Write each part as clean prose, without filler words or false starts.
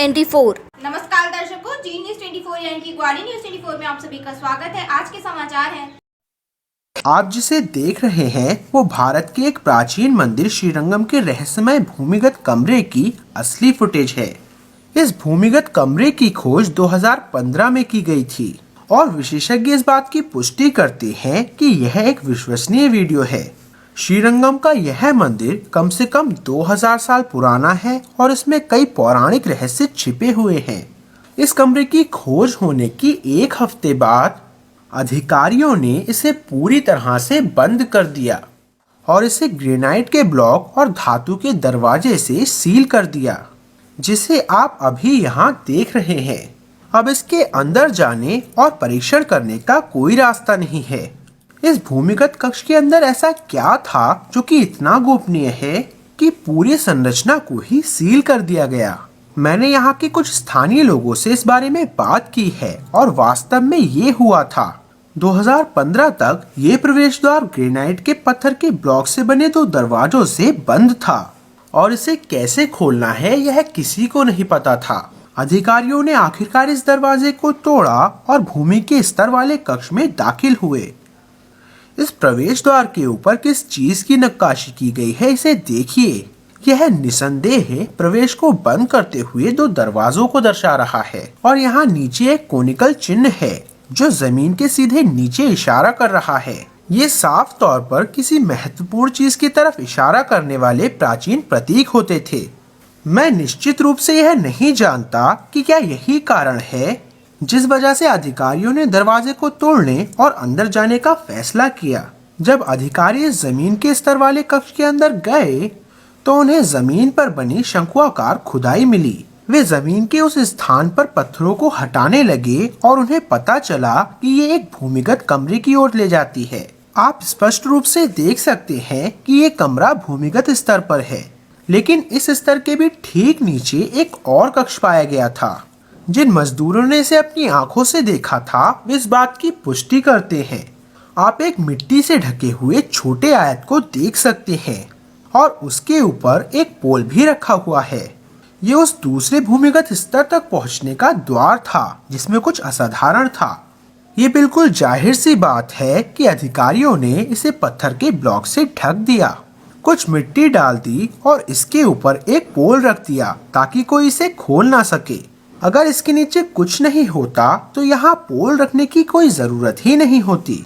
24। नमस्कार दर्शकों, जी न्यूज 24 यानी कि ग्वालियर न्यूज 24 में आप सभी का स्वागत है। आज के समाचार हैं। आप जिसे देख रहे हैं वो भारत के एक प्राचीन मंदिर श्रीरंगम के रहस्यमय भूमिगत कमरे की असली फुटेज है। इस भूमिगत कमरे की खोज 2015 में की गई थी और विशेषज्ञ इस बात की पुष्टि करते हैं कि यह एक विश्वसनीय वीडियो है। श्रीरंगम का यह मंदिर कम से कम 2000 साल पुराना है और इसमें कई पौराणिक रहस्य छिपे हुए हैं। इस कमरे की खोज होने की एक हफ्ते बाद अधिकारियों ने इसे पूरी तरह से बंद कर दिया और इसे ग्रेनाइट के ब्लॉक और धातु के दरवाजे से सील कर दिया, जिसे आप अभी यहाँ देख रहे हैं। अब इसके अंदर जाने और परीक्षण करने का कोई रास्ता नहीं है। इस भूमिगत कक्ष के अंदर ऐसा क्या था जो कि इतना गोपनीय है कि पूरी संरचना को ही सील कर दिया गया। मैंने यहाँ के कुछ स्थानीय लोगों से इस बारे में बात की है और वास्तव में ये हुआ था। 2015 तक ये प्रवेश द्वार ग्रेनाइट के पत्थर के ब्लॉक से बने 2 दरवाजों से बंद था और इसे कैसे खोलना है यह किसी को नहीं पता था। अधिकारियों ने आखिरकार इस दरवाजे को तोड़ा और भूमि के स्तर वाले कक्ष में दाखिल हुए। इस प्रवेश द्वार के ऊपर किस चीज की नक्काशी की गई है इसे देखिए। यह निसंदेह प्रवेश को बंद करते हुए 2 दरवाजों को दर्शा रहा है और यहाँ नीचे एक कोनिकल चिन्ह है जो जमीन के सीधे नीचे इशारा कर रहा है। ये साफ तौर पर किसी महत्वपूर्ण चीज की तरफ इशारा करने वाले प्राचीन प्रतीक होते थे। मैं निश्चित रूप से यह नहीं जानता कि क्या यही कारण है जिस वजह से अधिकारियों ने दरवाजे को तोड़ने और अंदर जाने का फैसला किया। जब अधिकारी जमीन के स्तर वाले कक्ष के अंदर गए तो उन्हें जमीन पर बनी शंक्वाकार खुदाई मिली। वे जमीन के उस स्थान पर पत्थरों को हटाने लगे और उन्हें पता चला कि ये एक भूमिगत कमरे की ओर ले जाती है। आप स्पष्ट रूप से देख सकते हैं कि ये कमरा भूमिगत स्तर पर है, लेकिन इस स्तर के भी ठीक नीचे एक और कक्ष पाया गया था। जिन मजदूरों ने इसे अपनी आंखों से देखा था वे इस बात की पुष्टि करते हैं। आप एक मिट्टी से ढके हुए छोटे आयत को देख सकते हैं और उसके ऊपर एक पोल भी रखा हुआ है। ये उस दूसरे भूमिगत स्तर तक पहुंचने का द्वार था जिसमें कुछ असाधारण था। ये बिल्कुल जाहिर सी बात है कि अधिकारियों ने इसे पत्थर के ब्लॉक से ढक दिया, कुछ मिट्टी डाल दी और इसके ऊपर एक पोल रख दिया ताकि कोई इसे खोल ना सके। अगर इसके नीचे कुछ नहीं होता तो यहाँ पोल रखने की कोई जरूरत ही नहीं होती।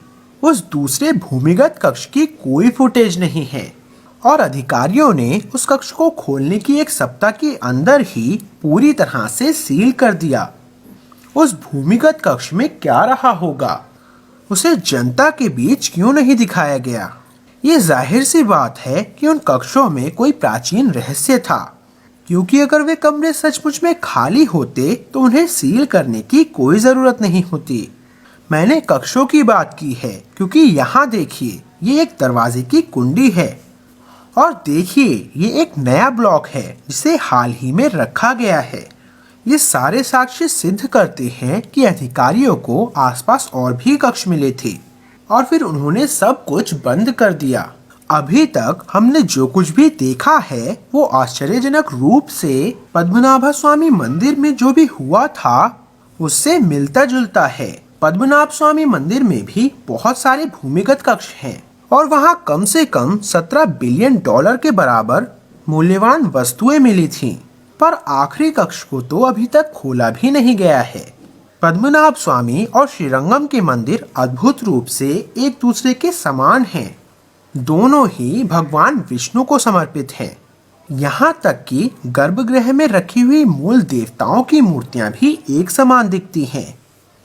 उस दूसरे भूमिगत कक्ष की कोई फुटेज नहीं है और अधिकारियों ने उस कक्ष को खोलने की 1 सप्ताह के अंदर ही पूरी तरह से सील कर दिया। उस भूमिगत कक्ष में क्या रहा होगा, उसे जनता के बीच क्यों नहीं दिखाया गया? ये जाहिर सी बात है कि उन कक्षों में कोई प्राचीन रहस्य था, क्योंकि अगर वे कमरे सचमुच में खाली होते तो उन्हें सील करने की कोई जरूरत नहीं होती। मैंने कक्षों की बात की है क्योंकि यहाँ देखिए, ये एक दरवाजे की कुंडी है और देखिए ये एक नया ब्लॉक है जिसे हाल ही में रखा गया है। ये सारे साक्ष्य सिद्ध करते हैं कि अधिकारियों को आसपास और भी कक्ष मिले थे और फिर उन्होंने सब कुछ बंद कर दिया। अभी तक हमने जो कुछ भी देखा है वो आश्चर्यजनक रूप से पद्मनाभ स्वामी मंदिर में जो भी हुआ था उससे मिलता जुलता है। पद्मनाभ स्वामी मंदिर में भी बहुत सारे भूमिगत कक्ष हैं और वहाँ कम से कम 17 बिलियन डॉलर के बराबर मूल्यवान वस्तुएं मिली थीं, पर आखिरी कक्ष को तो अभी तक खोला भी नहीं गया है। पद्मनाभ स्वामी और श्रीरंगम के मंदिर अद्भुत रूप से एक दूसरे के समान हैं। दोनों ही भगवान विष्णु को समर्पित हैं। यहाँ तक कि गर्भगृह में रखी हुई मूल देवताओं की मूर्तियाँ भी एक समान दिखती हैं।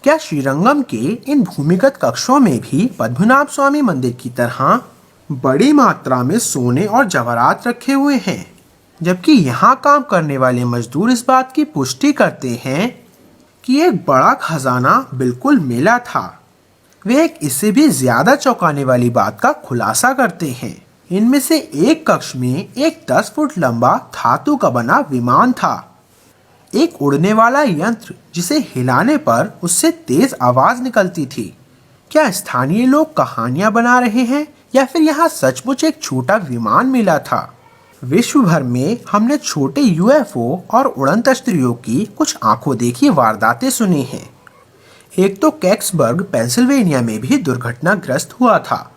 क्या श्रीरंगम के इन भूमिगत कक्षों में भी पद्मनाभ स्वामी मंदिर की तरह बड़ी मात्रा में सोने और जवाहरात रखे हुए हैं? जबकि यहाँ काम करने वाले मजदूर इस बात की पुष्टि करते हैं कि एक बड़ा खजाना बिल्कुल मिला था। वे एक इससे भी ज्यादा चौंकाने वाली बात का खुलासा करते हैं। इनमें से एक कक्ष में एक 10 फुट लंबा धातु का बना विमान था, एक उड़ने वाला यंत्र जिसे हिलाने पर उससे तेज आवाज निकलती थी। क्या स्थानीय लोग कहानियां बना रहे हैं या फिर यहाँ सचमुच एक छोटा विमान मिला था? विश्व भर में हमने छोटे यूएफओ और उड़न तश्तरियों की कुछ आंखों देखी वारदातें सुनी हैं। एक तो कैक्सबर्ग पेंसिल्वेनिया में भी दुर्घटनाग्रस्त हुआ था,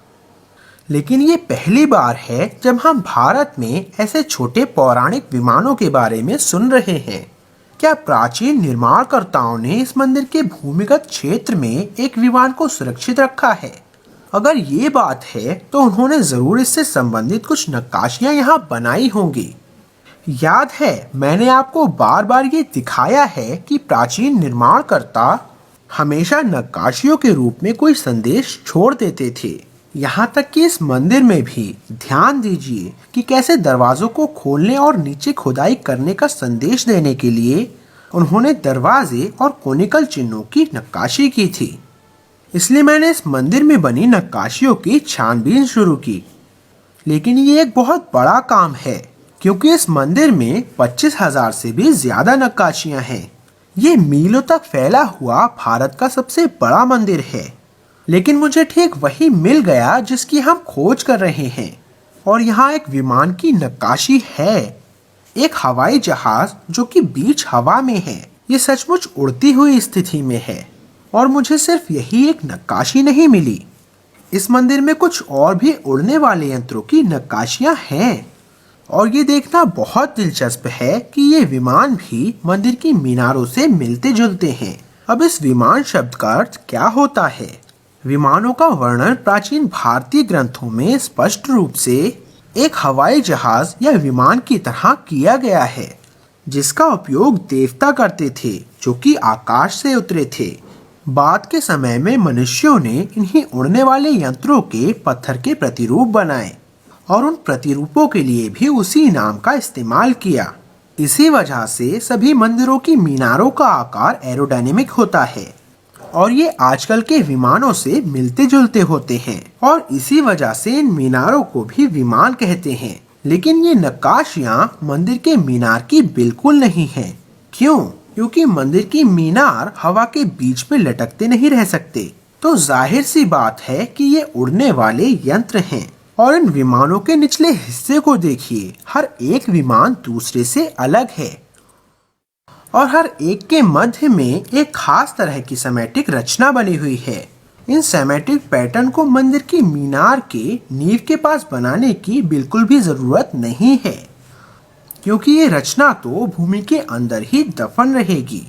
लेकिन ये पहली बार है जब हम भारत में ऐसे छोटे पौराणिक विमानों के बारे में सुन रहे हैं। क्या प्राचीन निर्माणकर्ताओं ने इस मंदिर के भूमिगत क्षेत्र में एक विमान को सुरक्षित रखा है? अगर ये बात है तो उन्होंने जरूर इससे संबंधित कुछ नक्काशियां यहाँ बनाई होंगी। याद है, मैंने आपको बार बार ये दिखाया है कि प्राचीन निर्माणकर्ता हमेशा नक्काशियों के रूप में कोई संदेश छोड़ देते थे। यहाँ तक कि इस मंदिर में भी ध्यान दीजिए कि कैसे दरवाजों को खोलने और नीचे खुदाई करने का संदेश देने के लिए उन्होंने दरवाजे और कोनिकल चिन्हों की नक्काशी की थी। इसलिए मैंने इस मंदिर में बनी नक्काशियों की छानबीन शुरू की। लेकिन ये एक बहुत बड़ा काम है, क्योंकि इस मंदिर में 25,000 से भी ज्यादा नक्काशियां हैं। ये मीलों तक फैला हुआ भारत का सबसे बड़ा मंदिर है। लेकिन मुझे ठीक वही मिल गया जिसकी हम खोज कर रहे हैं, और यहाँ एक विमान की नक्काशी है, एक हवाई जहाज जो कि बीच हवा में है। ये सचमुच उड़ती हुई स्थिति में है, और मुझे सिर्फ यही एक नक्काशी नहीं मिली। इस मंदिर में कुछ और भी उड़ने वाले यंत्रों की नक्काशियां हैं, और ये देखना बहुत दिलचस्प है कि ये विमान भी मंदिर की मीनारों से मिलते जुलते हैं। अब इस विमान शब्द का अर्थ क्या होता है? विमानों का वर्णन प्राचीन भारतीय ग्रंथों में स्पष्ट रूप से एक हवाई जहाज या विमान की तरह किया गया है, जिसका उपयोग देवता करते थे जो कि आकाश से उतरे थे। बाद के समय में मनुष्यों ने इन्हीं उड़ने वाले यंत्रों के पत्थर के प्रतिरूप बनाए और उन प्रतिरूपों के लिए भी उसी नाम का इस्तेमाल किया। इसी वजह से सभी मंदिरों की मीनारों का आकार एरोडायनेमिक होता है और ये आजकल के विमानों से मिलते जुलते होते हैं, और इसी वजह से इन मीनारों को भी विमान कहते हैं। लेकिन ये नक्काशियाँ मंदिर के मीनार की बिल्कुल नहीं हैं। क्यों? क्योंकि मंदिर की मीनार हवा के बीच में लटकते नहीं रह सकते, तो जाहिर सी बात है कि ये उड़ने वाले यंत्र हैं। और इन विमानों के निचले हिस्से को देखिए, हर एक विमान दूसरे से अलग है और हर एक के मध्य में एक खास तरह की सेमेटिक रचना बनी हुई है। इन सेमेटिक पैटर्न को मंदिर की मीनार के नींव के पास बनाने की बिल्कुल भी जरूरत नहीं है, क्योंकि ये रचना तो भूमि के अंदर ही दफन रहेगी।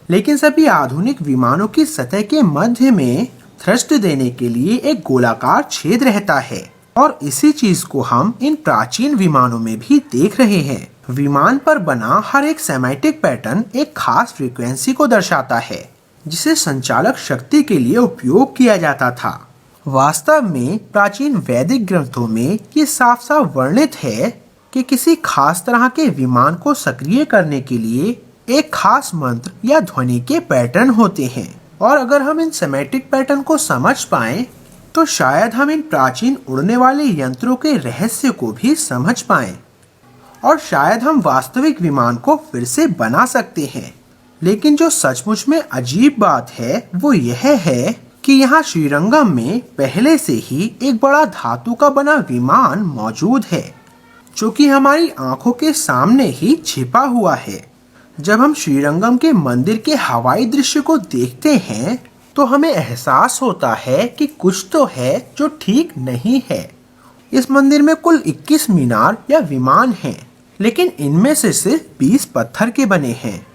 लेकिन सभी आधुनिक विमानों की सतह के मध्य में थ्रस्ट देने के लिए एक गोलाकार छेद रहता है, और इसी चीज को हम इन प्राचीन विमानों में भी देख रहे हैं। विमान पर बना हर एक सेमेटिक पैटर्न एक खास फ्रीक्वेंसी को दर्शाता है, जिसे संचालक शक्ति के लिए उपयोग किया जाता था। वास्तव में प्राचीन वैदिक ग्रंथों में ये साफ साफ वर्णित है कि किसी खास तरह के विमान को सक्रिय करने के लिए एक खास मंत्र या ध्वनि के पैटर्न होते हैं। और अगर हम इन सेमेटिक पैटर्न को समझ पाएं, तो शायद हम इन प्राचीन उड़ने वाले यंत्रों के रहस्य को भी समझ पाएं, और शायद हम वास्तविक विमान को फिर से बना सकते हैं। लेकिन जो सचमुच में अजीब बात है वो यह है कि यहाँ श्रीरंगम में पहले से ही एक बड़ा धातु का बना विमान मौजूद है, जो कि हमारी आंखों के सामने ही छिपा हुआ है। जब हम श्रीरंगम के मंदिर के हवाई दृश्य को देखते हैं तो हमें एहसास होता है कि कुछ तो है जो ठीक नहीं है। इस मंदिर में कुल 21 मीनार या विमान हैं, लेकिन इनमें से सिर्फ 20 पत्थर के बने हैं।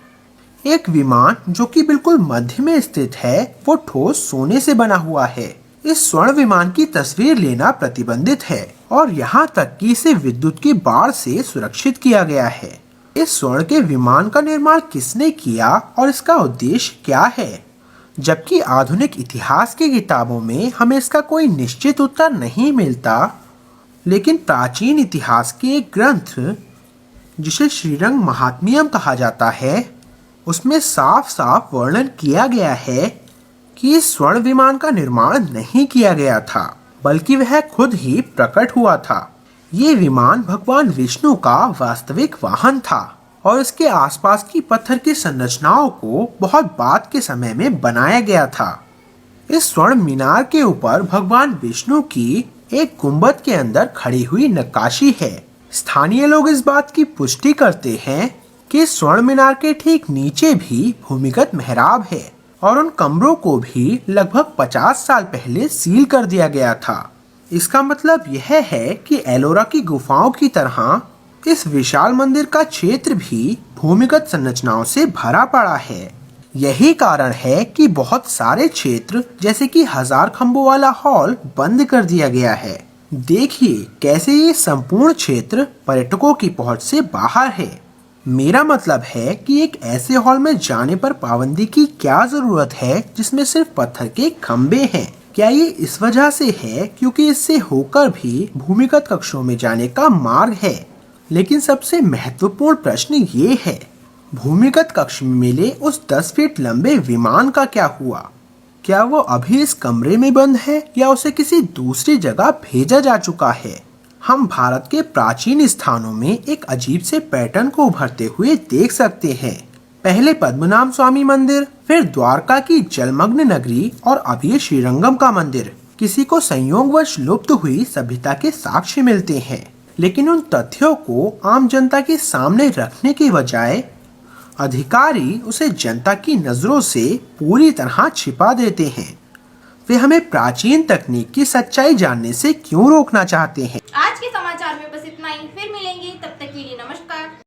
एक विमान जो कि बिल्कुल मध्य में स्थित है वो ठोस सोने से बना हुआ है। इस स्वर्ण विमान की तस्वीर लेना प्रतिबंधित है, और यहाँ तक कि इसे विद्युत की बाढ़ से सुरक्षित किया गया है। इस स्वर्ण के विमान का निर्माण किसने किया और इसका उद्देश्य क्या है? जबकि आधुनिक इतिहास की किताबों में हमें इसका कोई निश्चित उत्तर नहीं मिलता, लेकिन प्राचीन इतिहास के एक ग्रंथ जिसे श्रीरंग महात्म्यम कहा जाता है, उसमें साफ साफ वर्णन किया गया है कि इस स्वर्ण विमान का निर्माण नहीं किया गया था, बल्कि वह खुद ही प्रकट हुआ था। ये विमान भगवान विष्णु का वास्तविक वाहन था, और इसके आसपास की पत्थर की संरचनाओं को बहुत बाद के समय में बनाया गया था। इस स्वर्ण मीनार के ऊपर भगवान विष्णु की एक गुंबद के अंदर खड़ी हुई नक्काशी है। स्थानीय लोग इस बात की पुष्टि करते हैं कि स्वर्ण मीनार के ठीक नीचे भी भूमिगत मेहराब है और उन कमरों को भी लगभग 50 साल पहले सील कर दिया गया था। इसका मतलब यह है कि एलोरा की गुफाओं की तरह इस विशाल मंदिर का क्षेत्र भी भूमिगत संरचनाओं से भरा पड़ा है। यही कारण है कि बहुत सारे क्षेत्र जैसे कि 1000 खंभों वाला हॉल बंद कर दिया गया है। देखिए कैसे ये संपूर्ण क्षेत्र पर्यटकों की पहुंच से बाहर है। मेरा मतलब है कि एक ऐसे हॉल में जाने पर पाबंदी की क्या जरूरत है जिसमें सिर्फ पत्थर के खंभे हैं। क्या ये इस वजह से है क्योंकि इससे होकर भी भूमिगत कक्षों में जाने का मार्ग है? लेकिन सबसे महत्वपूर्ण प्रश्न ये है, भूमिगत कक्ष में मिले उस 10 फीट लंबे विमान का क्या हुआ? क्या वो अभी इस कमरे में बंद है या उसे किसी दूसरी जगह भेजा जा चुका है? हम भारत के प्राचीन स्थानों में एक अजीब से पैटर्न को उभरते हुए देख सकते हैं। पहले पद्मनाभ स्वामी मंदिर, फिर द्वारका की जलमग्न नगरी और अब ये श्रीरंगम का मंदिर किसी को संयोगवश लुप्त हुई सभ्यता के साक्ष्य मिलते हैं। लेकिन उन तथ्यों को आम जनता के सामने रखने के बजाय अधिकारी उसे जनता की नजरों से पूरी तरह छिपा देते हैं। वे हमें प्राचीन तकनीक की सच्चाई जानने से क्यों रोकना चाहते हैं? आज के समाचार में बस इतना ही, फिर मिलेंगे, तब तक के लिए नमस्कार।